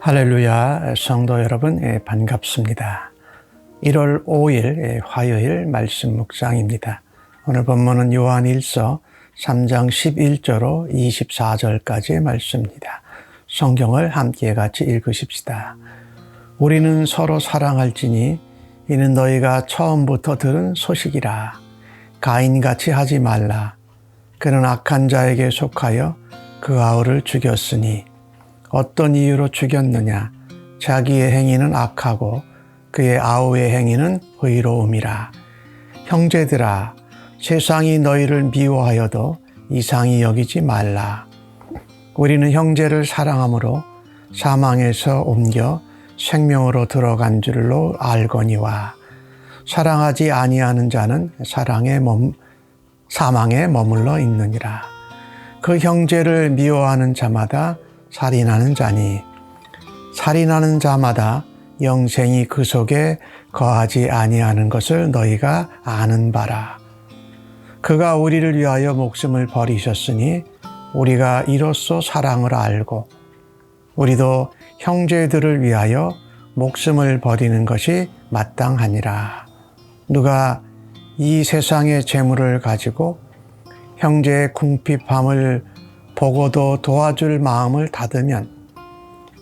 할렐루야, 성도 여러분, 반갑습니다. 1월 5일 화요일 말씀 묵상입니다. 오늘 본문은 요한일서 3장 11절로 24절까지의 말씀입니다. 성경을 함께 같이 읽으십시다. 우리는 서로 사랑할지니 이는 너희가 처음부터 들은 소식이라. 가인같이 하지 말라. 그는 악한 자에게 속하여 그 아우를 죽였으니 어떤 이유로 죽였느냐? 자기의 행위는 악하고 그의 아우의 행위는 의로움이라. 형제들아, 세상이 너희를 미워하여도 이상히 여기지 말라. 우리는 형제를 사랑함으로 사망에서 옮겨 생명으로 들어간 줄로 알거니와 사랑하지 아니하는 자는 사망에 머물러 있느니라. 그 형제를 미워하는 자마다 살인하는 자니 살인하는 자마다 영생이 그 속에 거하지 아니하는 것을 너희가 아는 바라. 그가 우리를 위하여 목숨을 버리셨으니 우리가 이로써 사랑을 알고 우리도 형제들을 위하여 목숨을 버리는 것이 마땅하니라. 누가 이 세상의 재물을 가지고 형제의 궁핍함을 보고도 도와줄 마음을 닫으면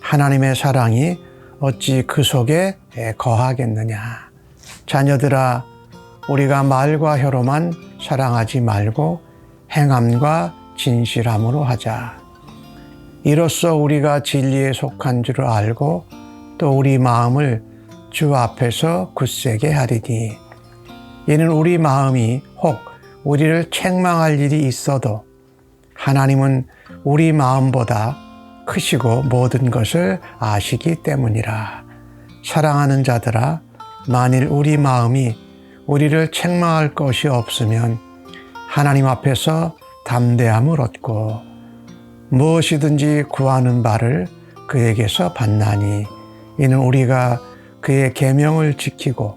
하나님의 사랑이 어찌 그 속에 거하겠느냐. 자녀들아, 우리가 말과 혀로만 사랑하지 말고 행함과 진실함으로 하자. 이로써 우리가 진리에 속한 줄을 알고 또 우리 마음을 주 앞에서 굳세게 하리니 이는 우리 마음이 혹 우리를 책망할 일이 있어도 하나님은 우리 마음보다 크시고 모든 것을 아시기 때문이라. 사랑하는 자들아, 만일 우리 마음이 우리를 책망할 것이 없으면 하나님 앞에서 담대함을 얻고 무엇이든지 구하는 바를 그에게서 받나니 이는 우리가 그의 계명을 지키고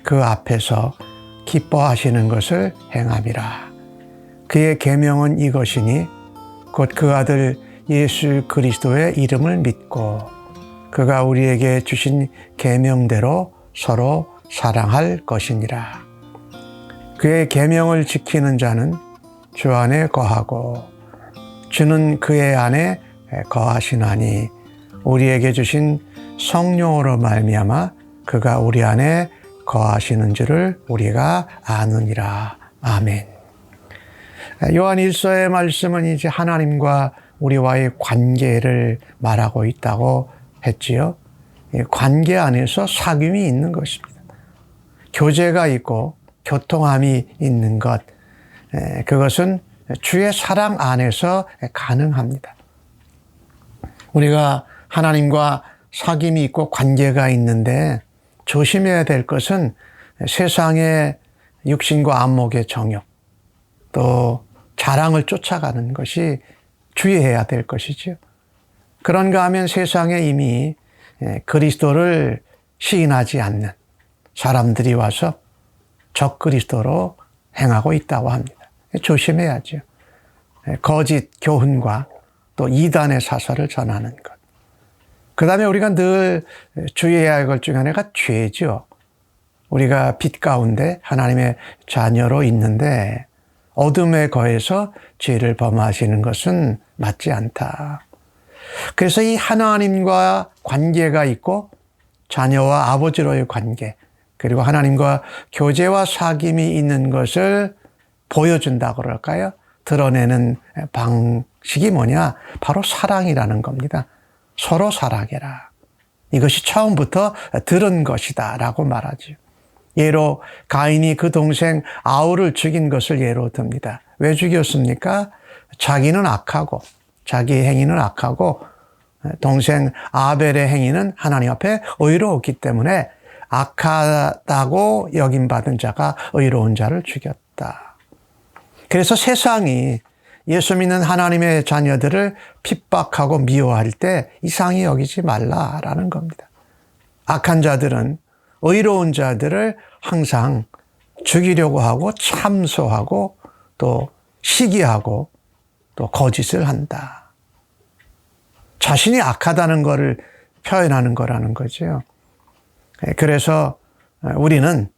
그 앞에서 기뻐하시는 것을 행함이라. 그의 계명은 이것이니 곧 그 아들 예수 그리스도의 이름을 믿고 그가 우리에게 주신 계명대로 서로 사랑할 것이니라. 그의 계명을 지키는 자는 주 안에 거하고 주는 그의 안에 거하시나니 우리에게 주신 성령으로 말미암아 그가 우리 안에 거하시는 줄을 우리가 아느니라. 아멘. 요한일서의 말씀은 이제 하나님과 우리와의 관계를 말하고 있다고 했지요. 관계 안에서 사귐이 있는 것입니다. 교제가 있고 교통함이 있는 것, 그것은 주의 사랑 안에서 가능합니다. 우리가 하나님과 사귐이 있고 관계가 있는데 조심해야 될 것은 세상의 육신과 안목의 정욕, 또 자랑을 쫓아가는 것이 주의해야 될 것이죠. 그런가 하면 세상에 이미 그리스도를 시인하지 않는 사람들이 와서 적그리스도로 행하고 있다고 합니다. 조심해야죠. 거짓 교훈과 또 이단의 사설을 전하는 것. 그 다음에 우리가 늘 주의해야 할 것 중 하나가 죄죠. 우리가 빛 가운데 하나님의 자녀로 있는데 어둠에 거해서 죄를 범하시는 것은 맞지 않다. 그래서 이 하나님과 관계가 있고 자녀와 아버지로의 관계, 그리고 하나님과 교제와 사귐이 있는 것을 보여준다고 그럴까요? 드러내는 방식이 뭐냐? 바로 사랑이라는 겁니다. 서로 사랑해라. 이것이 처음부터 들은 것이다 라고 말하죠. 예로 가인이 그 동생 아우를 죽인 것을 예로 듭니다. 왜 죽였습니까? 자기는 악하고 자기의 행위는 악하고 동생 아벨의 행위는 하나님 앞에 의로웠기 때문에 악하다고 여김받은 자가 의로운 자를 죽였다. 그래서 세상이 예수 믿는 하나님의 자녀들을 핍박하고 미워할 때 이상히 여기지 말라라는 겁니다. 악한 자들은 의로운 자들을 항상 죽이려고 하고 참소하고 또 시기하고 또 거짓을 한다. 자신이 악하다는 것을 표현하는 거라는 거죠. 그래서 우리는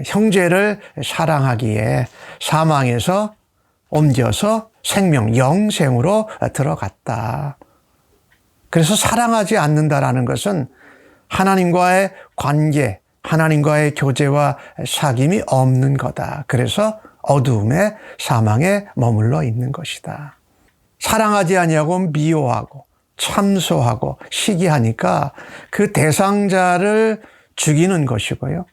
형제를 사랑하기에 사망에서 옮겨서 생명, 영생으로 들어갔다. 그래서 사랑하지 않는다라는 것은 하나님과의 관계, 하나님과의 교제와 사귐이 없는 거다. 그래서 어두움에 사망에 머물러 있는 것이다. 사랑하지 아니하고 미워하고 참소하고 시기하니까 그 대상자를 죽이는 것이고요.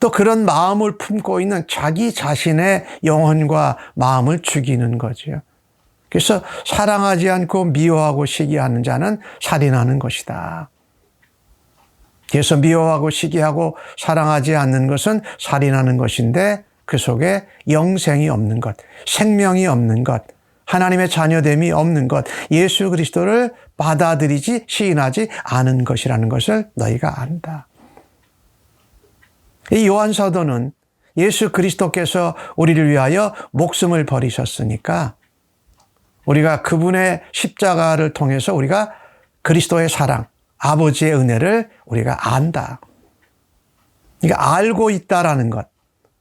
또 그런 마음을 품고 있는 자기 자신의 영혼과 마음을 죽이는 거죠. 그래서 사랑하지 않고 미워하고 시기하는 자는 살인하는 것이다. 그래서 미워하고 시기하고 사랑하지 않는 것은 살인하는 것인데 그 속에 영생이 없는 것, 생명이 없는 것, 하나님의 자녀됨이 없는 것, 예수 그리스도를 받아들이지 시인하지 않은 것이라는 것을 너희가 안다. 이 요한 사도는 예수 그리스도께서 우리를 위하여 목숨을 버리셨으니까 우리가 그분의 십자가를 통해서 우리가 그리스도의 사랑, 아버지의 은혜를 우리가 안다. 그러니까 알고 있다라는 것,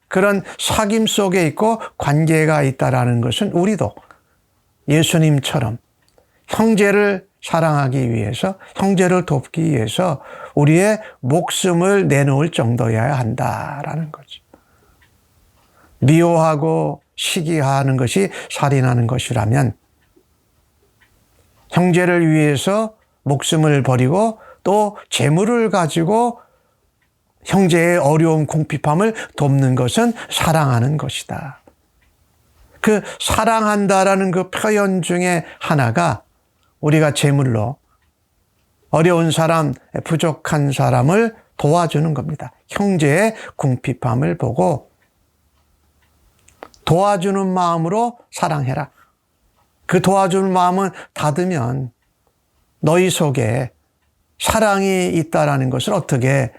그런 사귐 속에 있고 관계가 있다라는 것은 우리도 예수님처럼 형제를 사랑하기 위해서, 형제를 돕기 위해서 우리의 목숨을 내놓을 정도여야 한다라는 거죠. 미워하고 시기하는 것이 살인하는 것이라면 형제를 위해서 목숨을 버리고 또 재물을 가지고 형제의 어려움, 궁핍함을 돕는 것은 사랑하는 것이다. 그 사랑한다라는 그 표현 중에 하나가 우리가 재물로 어려운 사람, 부족한 사람을 도와주는 겁니다. 형제의 궁핍함을 보고 도와주는 마음으로 사랑해라. 그 도와주는 마음을 닫으면 너희 속에 사랑이 있다라는 것을 어떻게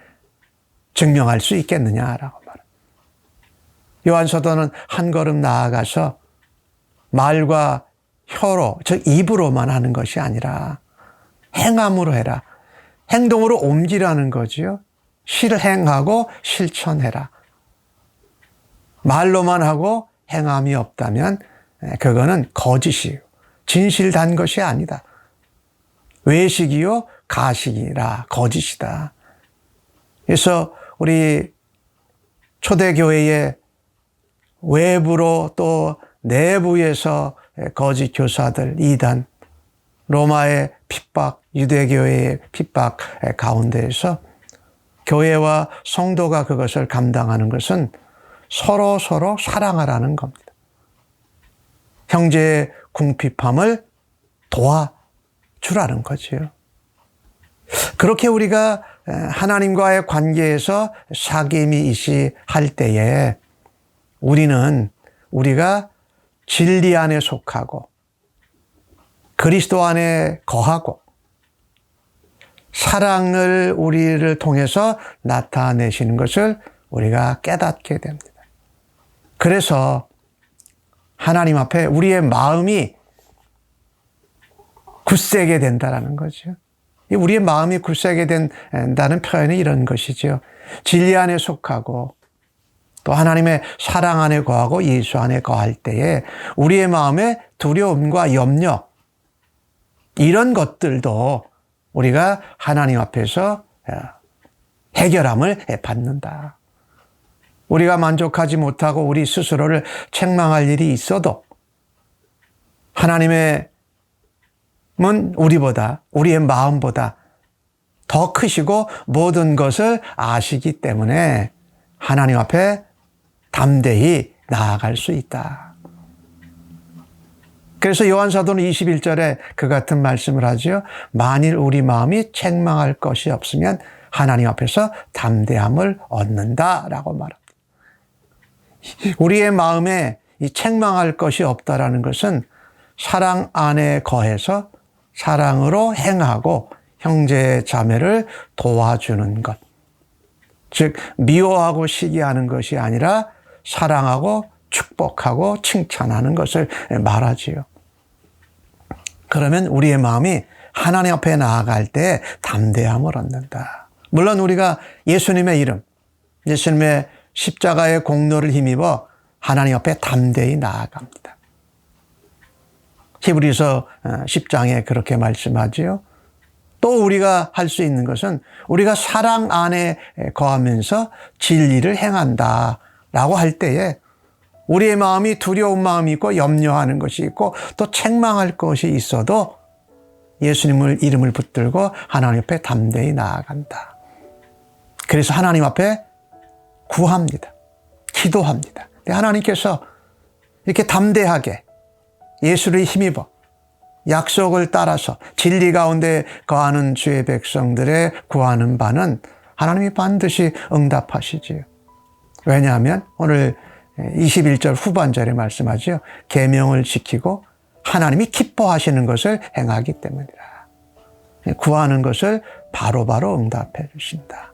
증명할 수 있겠느냐라고 말합니다. 요한 사도는 한 걸음 나아가서 말과 혀로, 즉 입으로만 하는 것이 아니라 행함으로 해라. 행동으로 옮기라는 거지요. 실행하고 실천해라. 말로만 하고 행함이 없다면 그거는 거짓이요. 진실단 것이 아니다. 외식이요 가식이라 거짓이다. 그래서 우리 초대교회의 외부로 또 내부에서 거짓 교사들, 이단, 로마의 핍박, 유대교회의 핍박 가운데에서 교회와 성도가 그것을 감당하는 것은 서로 사랑하라는 겁니다. 형제의 궁핍함을 도와주라는 거지요. 그렇게 우리가 하나님과의 관계에서 사귐이 이시할 때에 우리가 진리 안에 속하고 그리스도 안에 거하고 사랑을 우리를 통해서 나타내시는 것을 우리가 깨닫게 됩니다. 그래서 하나님 앞에 우리의 마음이 굳세게 된다는 거죠. 우리의 마음이 굳세게 된다는 표현이 이런 것이죠. 진리 안에 속하고 또 하나님의 사랑 안에 거하고 예수 안에 거할 때에 우리의 마음에 두려움과 염려, 이런 것들도 우리가 하나님 앞에서 해결함을 받는다. 우리가 만족하지 못하고 우리 스스로를 책망할 일이 있어도 하나님의 우리의 마음보다 더 크시고 모든 것을 아시기 때문에 하나님 앞에 담대히 나아갈 수 있다. 그래서 요한 사도는 21절에 그 같은 말씀을 하죠. 만일 우리 마음이 책망할 것이 없으면 하나님 앞에서 담대함을 얻는다라고 말합니다. 우리의 마음에 이 책망할 것이 없다라는 것은 사랑 안에 거해서 사랑으로 행하고 형제 자매를 도와주는 것. 즉 미워하고 시기하는 것이 아니라 사랑하고 축복하고 칭찬하는 것을 말하지요. 그러면 우리의 마음이 하나님 앞에 나아갈 때 담대함을 얻는다. 물론 우리가 예수님의 이름, 예수님의 십자가의 공로를 힘입어 하나님 앞에 담대히 나아갑니다. 히브리서 10장에 그렇게 말씀하지요. 또 우리가 할 수 있는 것은 우리가 사랑 안에 거하면서 진리를 행한다라고 할 때에 우리의 마음이 두려운 마음이 있고 염려하는 것이 있고 또 책망할 것이 있어도 예수님을 이름을 붙들고 하나님 앞에 담대히 나아간다. 그래서 하나님 앞에 구합니다. 기도합니다. 하나님께서 이렇게 담대하게 예수를 힘입어 약속을 따라서 진리 가운데 거하는 주의 백성들의 구하는 바는 하나님이 반드시 응답하시지요. 왜냐하면 오늘 21절 후반절에 말씀하죠. 계명을 지키고 하나님이 기뻐하시는 것을 행하기 때문이라. 구하는 것을 바로바로 응답해 주신다.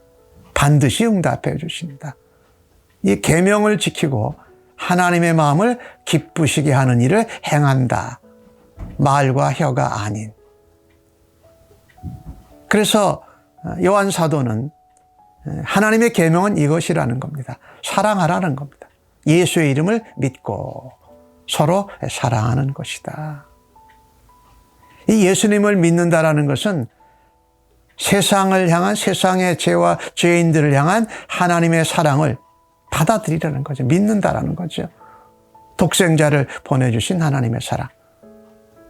반드시 응답해 주신다. 이 계명을 지키고 하나님의 마음을 기쁘시게 하는 일을 행한다. 말과 혀가 아닌. 그래서 요한 사도는 하나님의 계명은 이것이라는 겁니다. 사랑하라는 겁니다. 예수의 이름을 믿고 서로 사랑하는 것이다. 이 예수님을 믿는다라는 것은 세상을 향한, 세상의 죄와 죄인들을 향한 하나님의 사랑을 받아들이라는 거죠. 믿는다라는 거죠. 독생자를 보내주신 하나님의 사랑.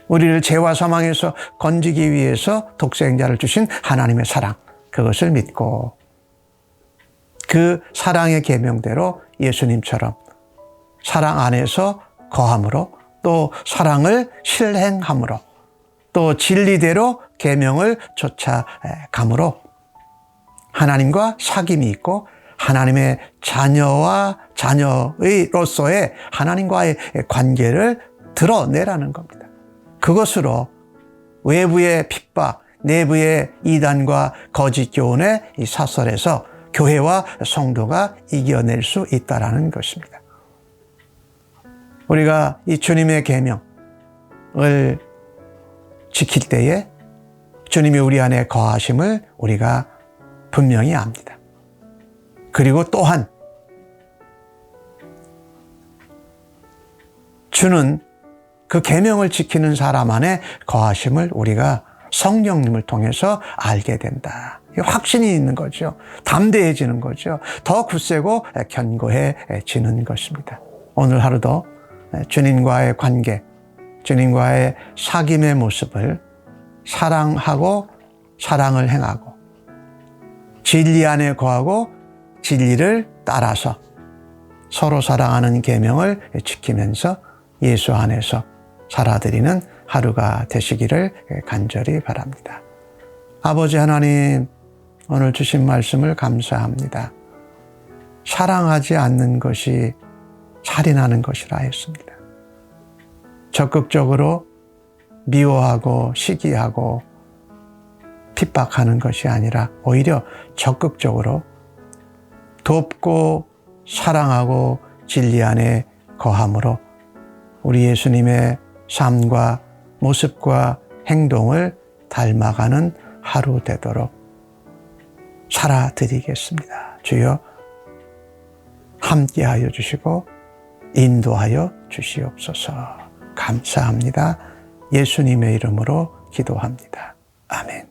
우리를 죄와 사망에서 건지기 위해서 독생자를 주신 하나님의 사랑. 그것을 믿고 그 사랑의 계명대로 예수님처럼 사랑 안에서 거함으로 또 사랑을 실행함으로 또 진리대로 계명을 쫓아감으로 하나님과 사귐이 있고 하나님의 자녀와 자녀의로서의 하나님과의 관계를 드러내라는 겁니다. 그것으로 외부의 핍박, 내부의 이단과 거짓 교훈의 이 사설에서 교회와 성도가 이겨낼 수 있다라는 것입니다. 우리가 이 주님의 계명을 지킬 때에 주님이 우리 안에 거하심을 우리가 분명히 압니다. 그리고 또한 주는 그 계명을 지키는 사람 안에 거하심을 우리가 성령님을 통해서 알게 된다. 확신이 있는 거죠. 담대해지는 거죠. 더 굳세고 견고해지는 것입니다. 오늘 하루도 주님과의 관계, 주님과의 사귐의 모습을 사랑하고 사랑을 행하고 진리 안에 거하고 진리를 따라서 서로 사랑하는 계명을 지키면서 예수 안에서 살아드리는 하루가 되시기를 간절히 바랍니다. 아버지 하나님, 오늘 주신 말씀을 감사합니다. 사랑하지 않는 것이 살인하는 것이라 했습니다. 적극적으로 미워하고 시기하고 핍박하는 것이 아니라 오히려 적극적으로 돕고 사랑하고 진리 안에 거함으로 우리 예수님의 삶과 모습과 행동을 닮아가는 하루 되도록 살아드리겠습니다. 주여 함께하여 주시고 인도하여 주시옵소서. 감사합니다. 예수님의 이름으로 기도합니다. 아멘.